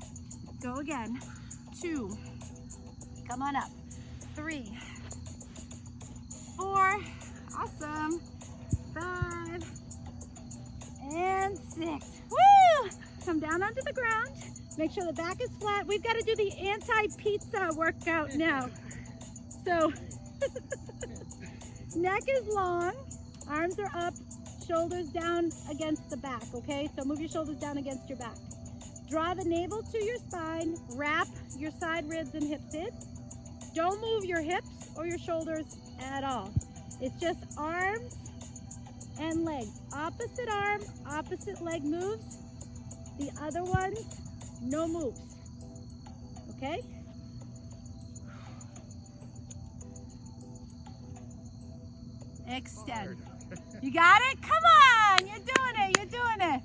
Go again. 2. Come on up. 3, 4, awesome, 5, and 6. Woo! Come down onto the ground. Make sure the back is flat. We've got to do the anti-pizza workout now. So, neck is long, arms are up, shoulders down against the back, okay? So move your shoulders down against your back. Draw the navel to your spine, wrap your side ribs and hips in. Don't move your hips or your shoulders at all. It's just arms and legs. Opposite arm, opposite leg moves. The other ones, no moves. Okay? Extend. You got it? Come on! You're doing it. You're doing it.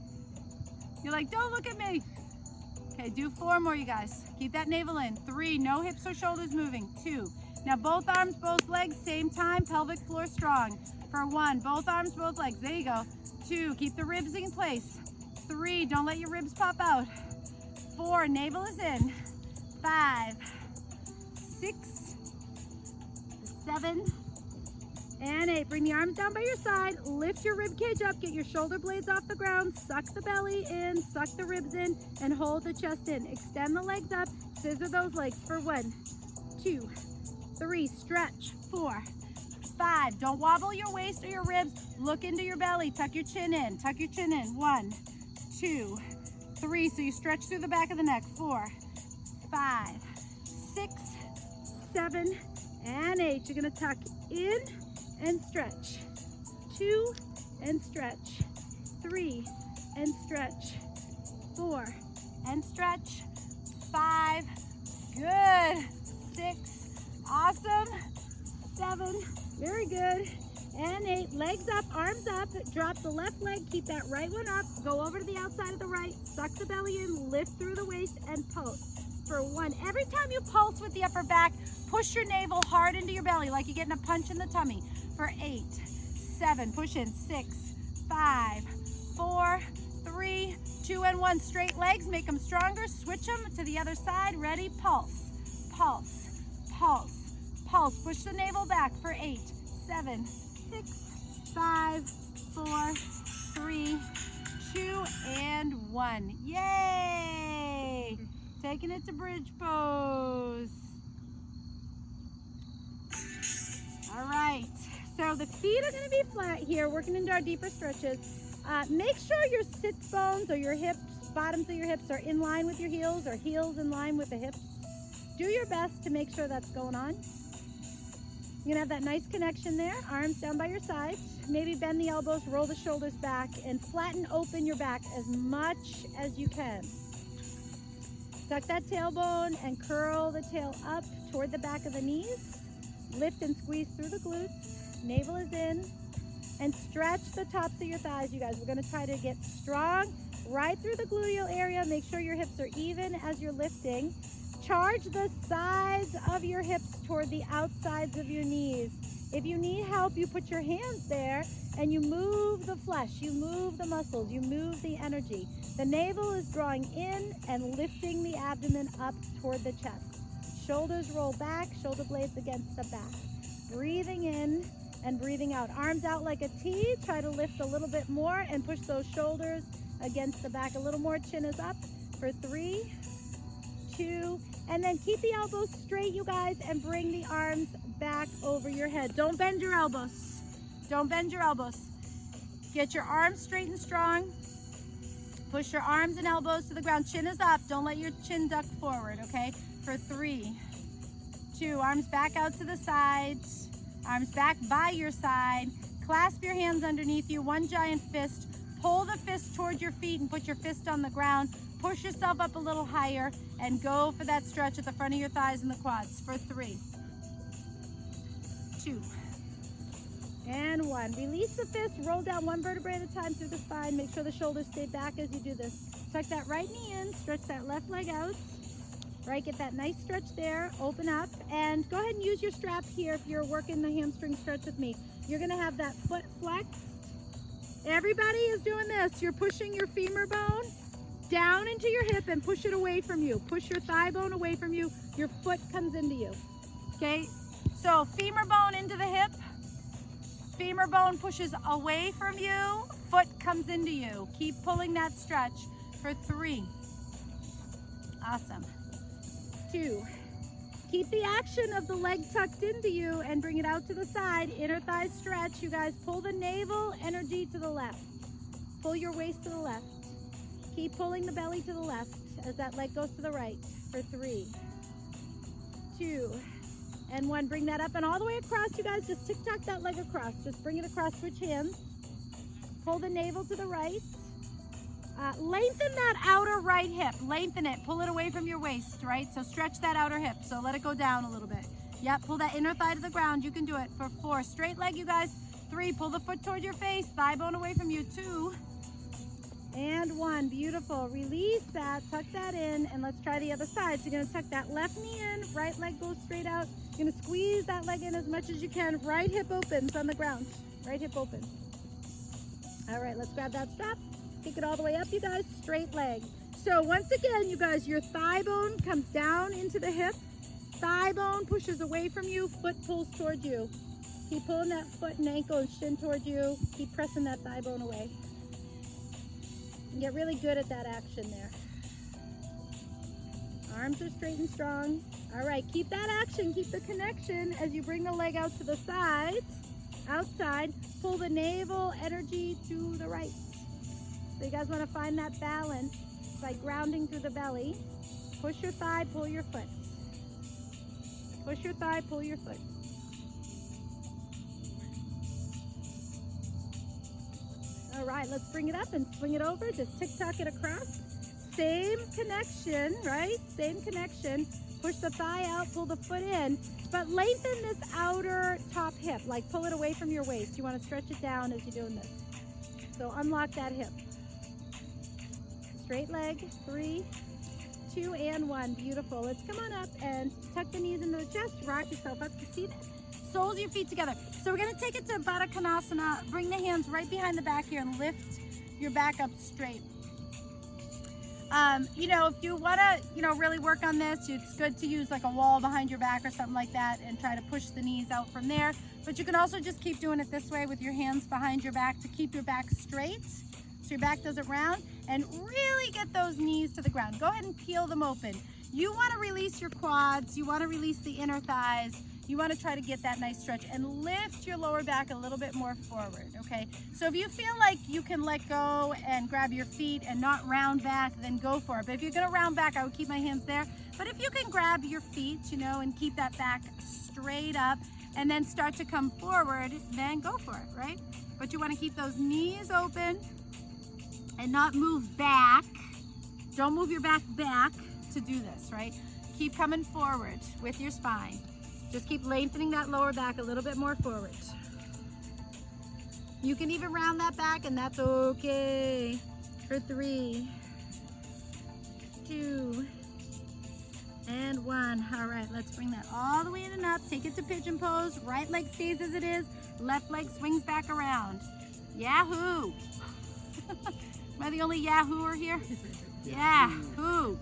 You're like, don't look at me. Okay, do 4 more, you guys. Keep that navel in. 3, no hips or shoulders moving. 2. Now both arms, both legs, same time, pelvic floor strong. For 1, both arms, both legs. There you go. 2, keep the ribs in place. 3, don't let your ribs pop out. 4, navel is in. 5, 6, 7, and 8. Bring the arms down by your side. Lift your rib cage up. Get your shoulder blades off the ground. Suck the belly in. Suck the ribs in. And hold the chest in. Extend the legs up. Scissor those legs for 1, 2, 3. Stretch. 4, 5. Don't wobble your waist or your ribs. Look into your belly. Tuck your chin in. Tuck your chin in. 1, 2, 3. So you stretch through the back of the neck. 4, 5, 6, 7, and 8. You're going to tuck in and stretch. 2 and stretch. 3 and stretch. 4 and stretch. 5. Good. 6. Awesome. 7. Very good. And 8. Legs up, arms up. Drop the left leg. Keep that right one up. Go over to the outside of the right. Suck the belly in. Lift through the waist and pulse. For 1. Every time you pulse with the upper back, push your navel hard into your belly like you're getting a punch in the tummy. For 8, 7, push in. 6, 5, 4, 3, 2, and 1. Straight legs, make them stronger. Switch them to the other side. Ready? Pulse, pulse, pulse, pulse. Push the navel back for 8, 7, 6, 5, 4, 3, 2, and 1. Yay! Taking it to bridge pose. All right, so the feet are going to be flat here, working into our deeper stretches. Make sure your sit bones or your hips bottoms of your hips are in line with your heels or heels in line with the hips. Do your best to make sure that's going on. You're gonna have that nice connection there. Arms down by your sides. Maybe bend the elbows, roll the shoulders back, and flatten open your back as much as you can. Tuck that tailbone and curl the tail up toward the back of the knees. Lift and squeeze through the glutes. Navel is in. And stretch the tops of your thighs, you guys. We're gonna try to get strong right through the gluteal area. Make sure your hips are even as you're lifting. Charge the sides of your hips toward the outsides of your knees. If you need help, you put your hands there and you move the flesh, you move the muscles, you move the energy. The navel is drawing in and lifting the abdomen up toward the chest. Shoulders roll back, shoulder blades against the back. Breathing in and breathing out. Arms out like a T. Try to lift a little bit more and push those shoulders against the back. A little more. Chin is up for 3, 2, and then keep the elbows straight, you guys, and bring the arms back over your head. Don't bend your elbows. Don't bend your elbows. Get your arms straight and strong. Push your arms and elbows to the ground. Chin is up. Don't let your chin duck forward, okay? For 3, 2, arms back out to the sides. Arms back by your side. Clasp your hands underneath you. One giant fist. Pull the fist toward your feet and put your fist on the ground. Push yourself up a little higher and go for that stretch at the front of your thighs and the quads for 3, 2, and 1. Release the fist. Roll down one vertebrae at a time through the spine. Make sure the shoulders stay back as you do this. Tuck that right knee in. Stretch that left leg out. Right, get that nice stretch there, open up, and go ahead and use your strap here if you're working the hamstring stretch with me. You're gonna have that foot flexed. Everybody is doing this. You're pushing your femur bone down into your hip and push it away from you. Push your thigh bone away from you. Your foot comes into you, okay? So femur bone into the hip. Femur bone pushes away from you. Foot comes into you. Keep pulling that stretch for 3. Awesome. 2. Keep the action of the leg tucked into you and bring it out to the side. Inner thigh stretch. You guys pull the navel energy to the left. Pull your waist to the left. Keep pulling the belly to the left as that leg goes to the right for 3, 2, and 1. Bring that up and all the way across, you guys. Just tick-tock that leg across. Just bring it across, switch hands. Pull the navel to the right. Lengthen that outer right hip. Lengthen it. Pull it away from your waist, right? So stretch that outer hip. So let it go down a little bit. Yep, pull that inner thigh to the ground. You can do it for 4. Straight leg, you guys. 3, pull the foot toward your face. Thigh bone away from you. 2, and 1. Beautiful. Release that. Tuck that in. And let's try the other side. So you're going to tuck that left knee in. Right leg goes straight out. You're going to squeeze that leg in as much as you can. Right hip opens on the ground. Right hip open. All right, let's grab that strap. Kick it all the way up, you guys. Straight leg. So once again, you guys, your thigh bone comes down into the hip. Thigh bone pushes away from you. Foot pulls toward you. Keep pulling that foot and ankle and shin toward you. Keep pressing that thigh bone away. And get really good at that action there. Arms are straight and strong. All right, keep that action. Keep the connection as you bring the leg out to the side. Outside. Pull the navel energy to the right. So you guys want to find that balance by grounding through the belly. Push your thigh, pull your foot. Push your thigh, pull your foot. All right, let's bring it up and swing it over. Just tick-tock it across. Same connection, right? Same connection. Push the thigh out, pull the foot in, but lengthen this outer top hip. Like pull it away from your waist. You want to stretch it down as you're doing this. So unlock that hip. Straight leg, 3, 2, and 1. Beautiful. Let's come on up and tuck the knees into the chest. Rock yourself up to see that. Soles of your feet together. So we're going to take it to Baddha Konasana. Bring the hands right behind the back here and lift your back up straight. You know, if you want to, really work on this, it's good to use like a wall behind your back or something like that and try to push the knees out from there. But you can also just keep doing it this way with your hands behind your back to keep your back straight so your back doesn't round, and really get those knees to the ground. Go ahead and peel them open. You want to release your quads. You want to release the inner thighs. you want to try to get that nice stretch and lift your lower back a little bit more forward, okay? So if you feel like you can let go and grab your feet and not round back, then go for it. But if you're gonna round back, I would keep my hands there. But if you can grab your feet, you know, and keep that back straight up and then start to come forward, then go for it, right? But you want to keep those knees open and not move back. Don't move your back to do this, right? Keep coming forward with your spine. Just keep lengthening that lower back a little bit more forward. You can even round that back, and that's okay. For 3, 2, and 1. All right, let's bring that all the way in and up. Take it to pigeon pose. Right leg stays as it is. Left leg swings back around. Yahoo! Am I the only Yahooer here? Yahoo!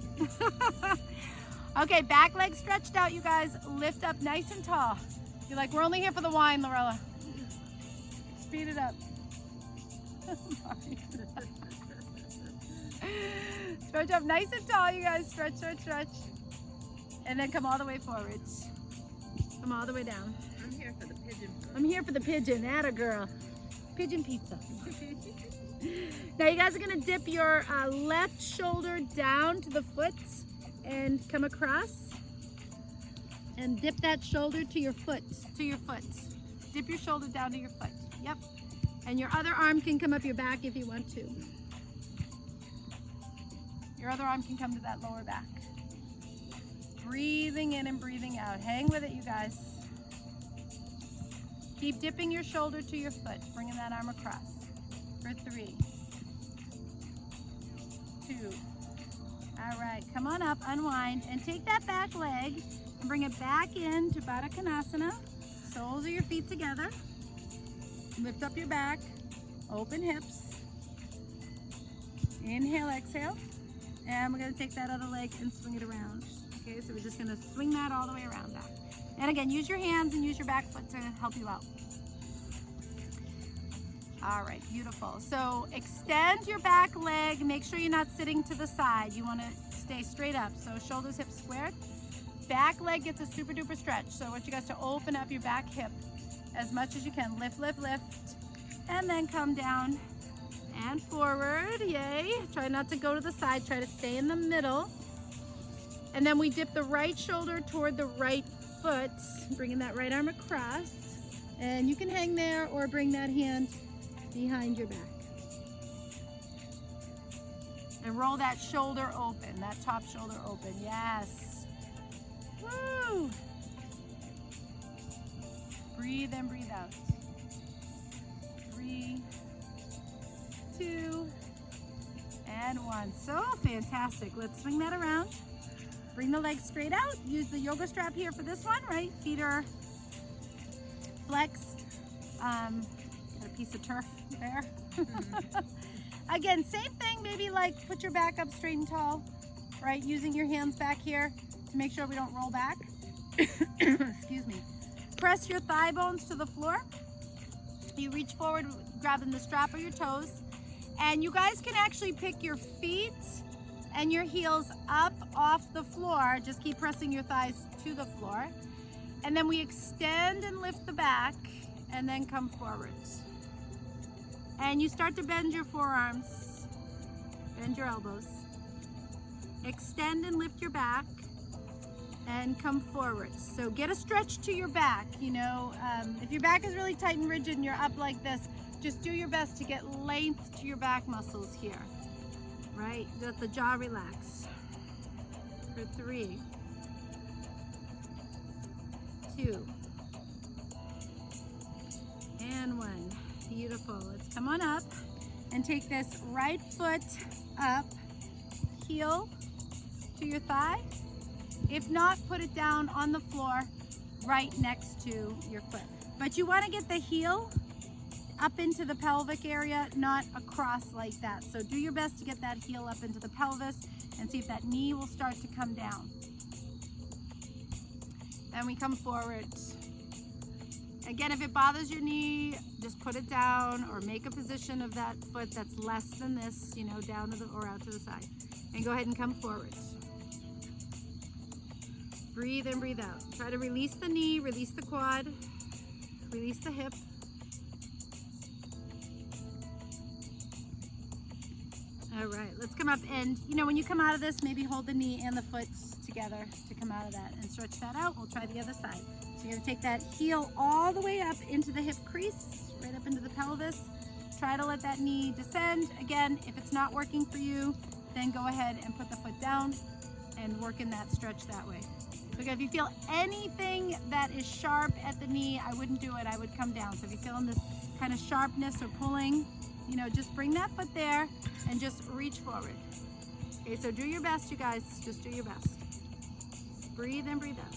Okay, back leg stretched out, you guys. Lift up nice and tall. You're like, we're only here for the wine, Lorella. Speed it up. Stretch up nice and tall, you guys. Stretch, stretch, stretch. And then come all the way forwards. Come all the way down. I'm here for the pigeon. I'm here for the pigeon. Atta girl. Pigeon pizza. Now you guys are gonna dip your left shoulder down to the foot and come across. And dip that shoulder to your foot. Dip your shoulder down to your foot. Yep. And your other arm can come up your back if you want to. Your other arm can come to that lower back. Breathing in and breathing out. Hang with it, you guys. Keep dipping your shoulder to your foot, bringing that arm across. For 3, 2. All right, come on up, unwind, and take that back leg and bring it back into Baddha Konasana. Soles of your feet together. Lift up your back, open hips. Inhale, exhale. And we're gonna take that other leg and swing it around. Okay, so we're just gonna swing that all the way around back. And again, use your hands and use your back foot to help you out. All right, beautiful. So extend your back leg. Make sure you're not sitting to the side. You wanna stay straight up. So shoulders, hips squared. Back leg gets a super duper stretch. So I want you guys to open up your back hip as much as you can. Lift, lift, lift. And then come down and forward, yay. Try not to go to the side, try to stay in the middle. And then we dip the right shoulder toward the right foot, bringing that right arm across. And you can hang there or bring that hand behind your back. And roll that shoulder open, that top shoulder open, yes. Woo! Breathe in, breathe out. 3, 2, and 1. So fantastic. Let's swing that around. Bring the legs straight out. Use the yoga strap here for this one, right? Feet are flexed. Got a piece of turf there. Again, same thing, maybe like put your back up straight and tall, right? Using your hands back here to make sure we don't roll back. Excuse me. Press your thigh bones to the floor. You reach forward, grabbing the strap of your toes. And you guys can actually pick your feet and your heels up off the floor. Just keep pressing your thighs to the floor. And then we extend and lift the back and then come forwards. And you start to bend your forearms, bend your elbows. Extend and lift your back and come forwards. So get a stretch to your back. You know, if your back is really tight and rigid and you're up like this, just do your best to get length to your back muscles here, right? Let the jaw relax. For 3, 2, and 1. Beautiful. Let's come on up and take this right foot up, heel to your thigh. If not, put it down on the floor right next to your foot. But you want to get the heel up into the pelvic area, not across like that. So do your best to get that heel up into the pelvis and see if that knee will start to come down. And we come forward. Again, if it bothers your knee, just put it down or make a position of that foot that's less than this, you know, down to the or out to the side. And go ahead and come forward. Breathe in, breathe out. Try to release the knee, release the quad, release the hip. All right, let's come up, and you know, when you come out of this, maybe hold the knee and the foot together to come out of that and stretch that out. We'll try the other side. So you're gonna take that heel all the way up into the hip crease, right up into the pelvis. Try to let that knee descend. Again, if it's not working for you, then go ahead and put the foot down and work in that stretch that way. So again, if you feel anything that is sharp at the knee, I wouldn't do it, I would come down. So if you're feeling this kind of sharpness or pulling, you know, just bring that foot there and just reach forward. Okay, so do your best, you guys, just do your best. Just breathe in, breathe out.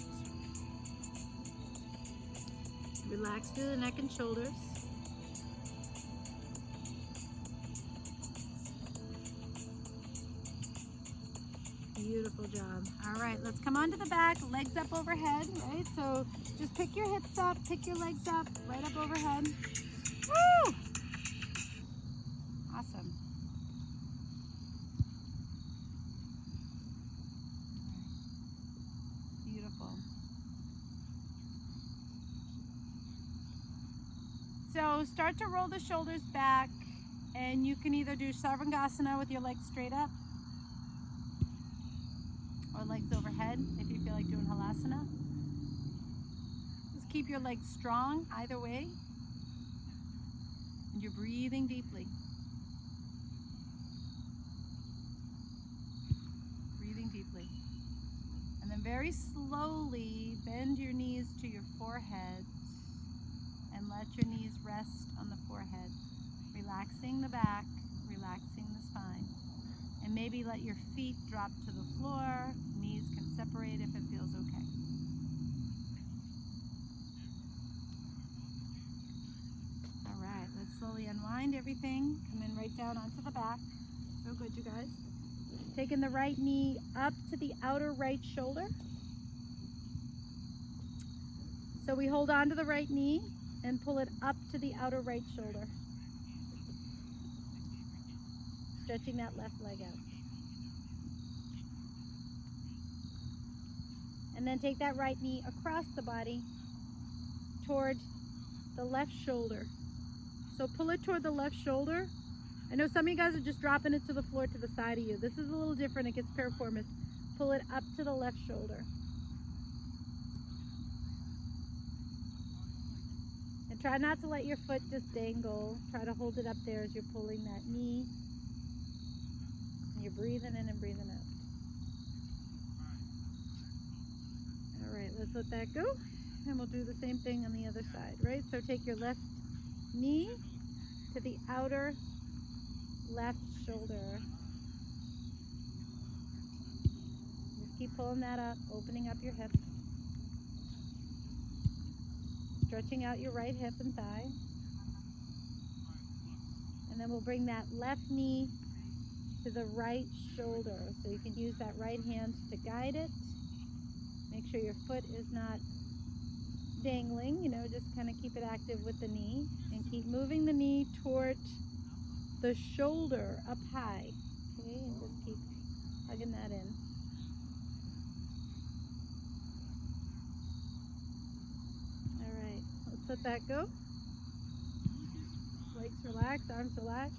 Relax through the neck and shoulders. Beautiful job. All right, let's come onto the back, legs up overhead, right? So just pick your hips up, pick your legs up, right up overhead. Woo! Awesome. Beautiful. So start to roll the shoulders back, and you can either do Sarvangasana with your legs straight up, or legs overhead if you feel like doing Halasana. Just keep your legs strong either way, and you're breathing deeply. Breathing deeply. And then very slowly bend your knees to your forehead and let your knees rest on the forehead, relaxing the back, relaxing the spine. And maybe let your feet drop to the floor. Knees can separate if it feels okay. All right, let's slowly unwind everything. Come in right down onto the back. So good, you guys. Taking the right knee up to the outer right shoulder. So we hold on to the right knee and pull it up to the outer right shoulder. Stretching that left leg out. And then take that right knee across the body toward the left shoulder. So pull it toward the left shoulder. I know some of you guys are just dropping it to the floor to the side of you. This is a little different. It gets piriformis. Pull it up to the left shoulder. And try not to let your foot just dangle. Try to hold it up there as you're pulling that knee. And you're breathing in and breathing out. All right, let's let that go. And we'll do the same thing on the other side, right? So take your left knee to the outer left shoulder. Just keep pulling that up, opening up your hip. Stretching out your right hip and thigh. And then we'll bring that left knee to the right shoulder. So you can use that right hand to guide it. Make sure your foot is not dangling, you know, just kind of keep it active with the knee. And keep moving the knee toward the shoulder up high. Okay, and just keep hugging that in. All right, let's let that go. Legs relaxed, arms relaxed.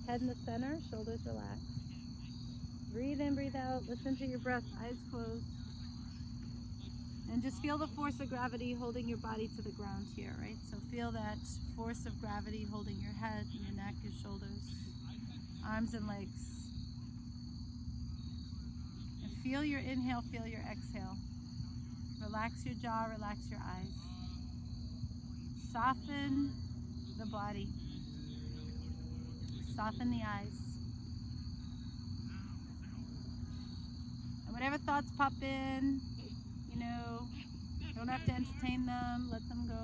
Head in the center, shoulders relaxed. Breathe in, breathe out. Listen to your breath, eyes closed. And just feel the force of gravity holding your body to the ground here, right? So feel that force of gravity holding your head, your neck, your shoulders, arms and legs. And feel your inhale, feel your exhale. Relax your jaw, relax your eyes. Soften the body. Soften the eyes. And whatever thoughts pop in, you know, don't have to entertain them, let them go.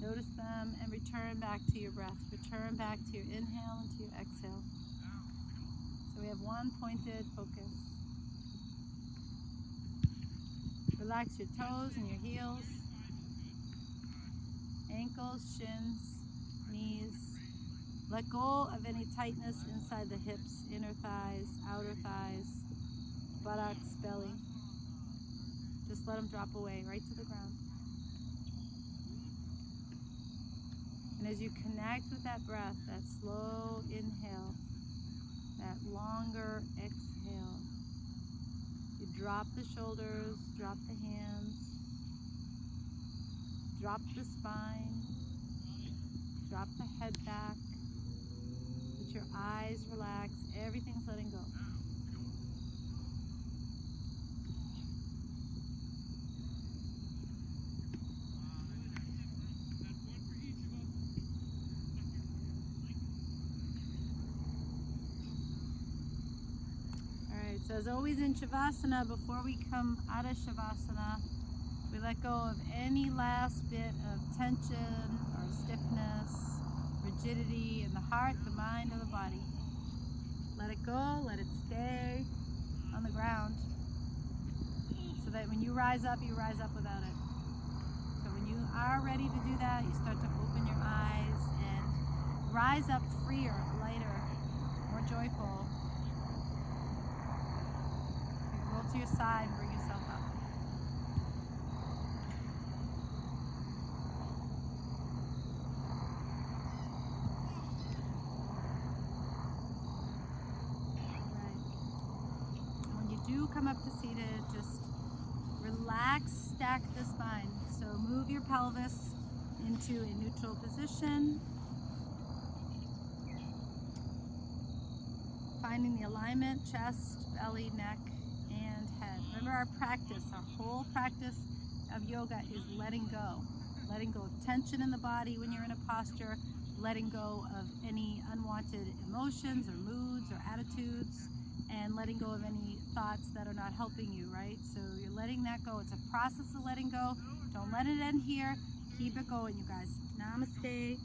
Notice them and return back to your breath. Return back to your inhale and to your exhale. So we have one pointed focus. Relax your toes and your heels, ankles, shins, knees. Let go of any tightness inside the hips, inner thighs, outer thighs. buttocks, belly. Just let them drop away right to the ground. And as you connect with that breath, that slow inhale, that longer exhale, you drop the shoulders, drop the hands, drop the spine, drop the head back, let your eyes relax, everything's letting go. So as always in Shavasana, before we come out of Shavasana, we let go of any last bit of tension or stiffness, rigidity in the heart, the mind, or the body. Let it go, let it stay on the ground, so that when you rise up without it. So when you are ready to do that, you start to open your eyes and rise up freer, lighter, more joyful. To your side and bring yourself up. Alright. When you do come up to seated, just relax, stack the spine. So move your pelvis into a neutral position. Finding the alignment, chest, belly, neck, and head. Remember our practice, our whole practice of yoga is letting go. Letting go of tension in the body when you're in a posture, letting go of any unwanted emotions or moods or attitudes, and letting go of any thoughts that are not helping you, right? So you're letting that go. It's a process of letting go. Don't let it end here. Keep it going, you guys. Namaste.